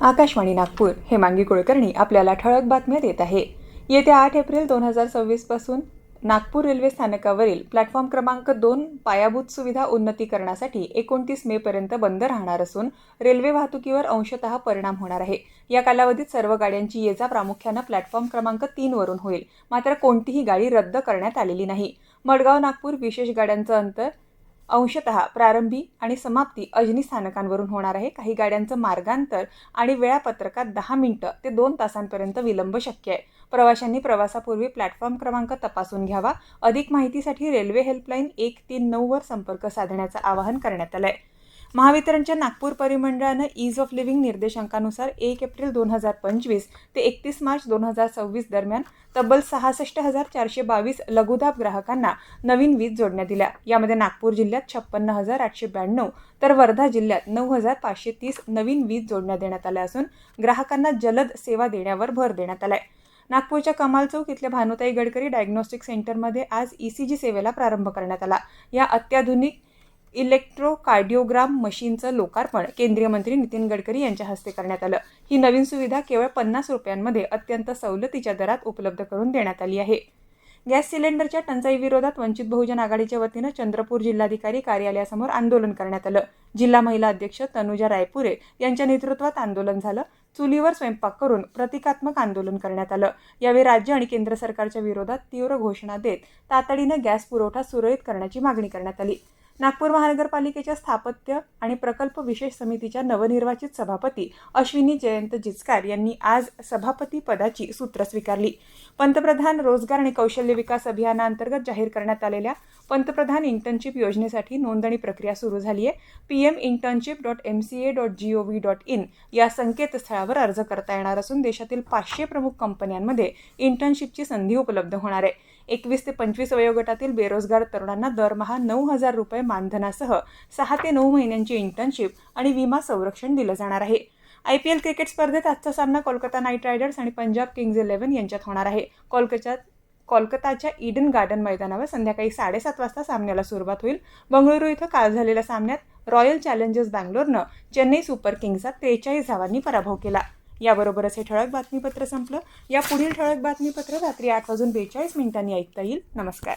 आकाशवाणी नागपूर हेमांगी कुलकर्णी आपल्याला ठळक बातम्या देत आहे। येत्या 8 एप्रिल 2026 पासून नागपूर रेल्वे स्थानकावरील प्लॅटफॉर्म क्रमांक 2 पायाभूत सुविधा उन्नतीकरणासाठी 29 मे पर्यंत बंद राहणार असून रेल्वे वाहतुकीवर अंशतः परिणाम होणार आहे। या कालावधीत सर्व गाड्यांची ये-जा प्रामुख्याने प्लॅटफॉर्म क्रमांक 3 वरून होईल, मात्र कोणतीही गाडी रद्द करण्यात आलेली नाही। मडगाव नागपूर विशेष गाड्यांचं अंतर अंशतः प्रारंभी आणि समाप्ती अजनी स्थानकांवरून होणार आहे। काही गाड्यांचं मार्गांतर आणि वेळापत्रकात 10 मिनिटं ते 2 तासांपर्यंत विलंब शक्य आहे। प्रवाशांनी प्रवासापूर्वी प्लॅटफॉर्म क्रमांक तपासून घ्यावा। अधिक माहितीसाठी रेल्वे हेल्पलाईन 139 वर संपर्क साधण्याचं आवाहन करण्यात आलं आहे। महावितरणच्या नागपूर परिमंडळानं ईज ऑफ लिव्हिंग निर्देशांकानुसार 1 एप्रिल 2025 ते 31 मार्च 2026 दरम्यान तब्बल 66,422 लघुदाब ग्राहकांना नवीन वीज जोडण्या दिल्या। यामध्ये नागपूर जिल्ह्यात 56,892 तर वर्धा जिल्ह्यात 9,530 नवीन वीज जोडण्या देण्यात आल्या असून ग्राहकांना जलद सेवा देण्यावर भर देण्यात आलाय। नागपूरच्या कमाल चौक इथल्या भानुताई गडकरी डायग्नोस्टिक सेंटरमध्ये आज ECG सेवेला प्रारंभ करण्यात आला। या अत्याधुनिक इलेक्ट्रोकार्डिओग्राम मशीनचं लोकार्पण केंद्रीय मंत्री नितीन गडकरी यांच्या हस्ते करण्यात आलं। ही नवीन सुविधा केवळ 50 रुपयांमध्ये अत्यंत सवलतीच्या दरात उपलब्ध करून देण्यात आली आहे। गॅस सिलेंडरच्या टंचाईविरोधात वंचित बहुजन आघाडीच्या वतीनं चंद्रपूर जिल्हाधिकारी कार्यालयासमोर आंदोलन करण्यात आलं। जिल्हा महिला अध्यक्ष तनुजा रायपुरे यांच्या नेतृत्वात आंदोलन झालं। चुलीवर स्वयंपाक करून प्रतिकात्मक आंदोलन करण्यात आलं। यावेळी राज्य आणि केंद्र सरकारच्या विरोधात तीव्र घोषणा देत तातडीनं गॅस पुरवठा सुरळीत करण्याची मागणी करण्यात आली। नागपूर महानगरपालिकेच्या स्थापत्य आणि प्रकल्प विशेष समितीच्या नवनिर्वाचित सभापती अश्विनी जयंत जिचकार यांनी आज सभापती पदाची सूत्र स्वीकारली। पंतप्रधान रोजगार आणि कौशल्य विकास अभियानांतर्गत जाहीर करण्यात आलेल्या पंतप्रधान इंटर्नशिप योजनेसाठी नोंदणी प्रक्रिया सुरू झाली आहे। pminternship.mca.gov.in या संकेतस्थळावर अर्ज करता येणार असून देशातील 500 प्रमुख कंपन्यांमध्ये इंटर्नशिपची संधी उपलब्ध होणार आहे। 21 ते 25 वयोगटातील बेरोजगार तरुणांना दरमहा 9,000 रुपये मानधनासह 6 ते 9 महिन्यांची इंटर्नशिप आणि विमा संरक्षण दिलं जाणार आहे। IPL क्रिकेट स्पर्धेत आजचा सामना कोलकाता नाईट रायडर्स आणि पंजाब किंग्ज 11 यांच्यात होणार आहे। कोलकाताच्या ईडन गार्डन मैदानावर संध्याकाळी 7:30 वाजता सामन्याला सुरुवात होईल। बंगळुरू इथं काल झालेल्या सामन्यात रॉयल चॅलेंजर्स बंगलोरनं चेन्नई सुपर किंग्सचा 43 धावांनी पराभव केला। याबरोबरच हे ठळक बातमीपत्र संपलं। या पुढील ठळक बातमीपत्र रात्री 8:42 ऐकता येईल। नमस्कार।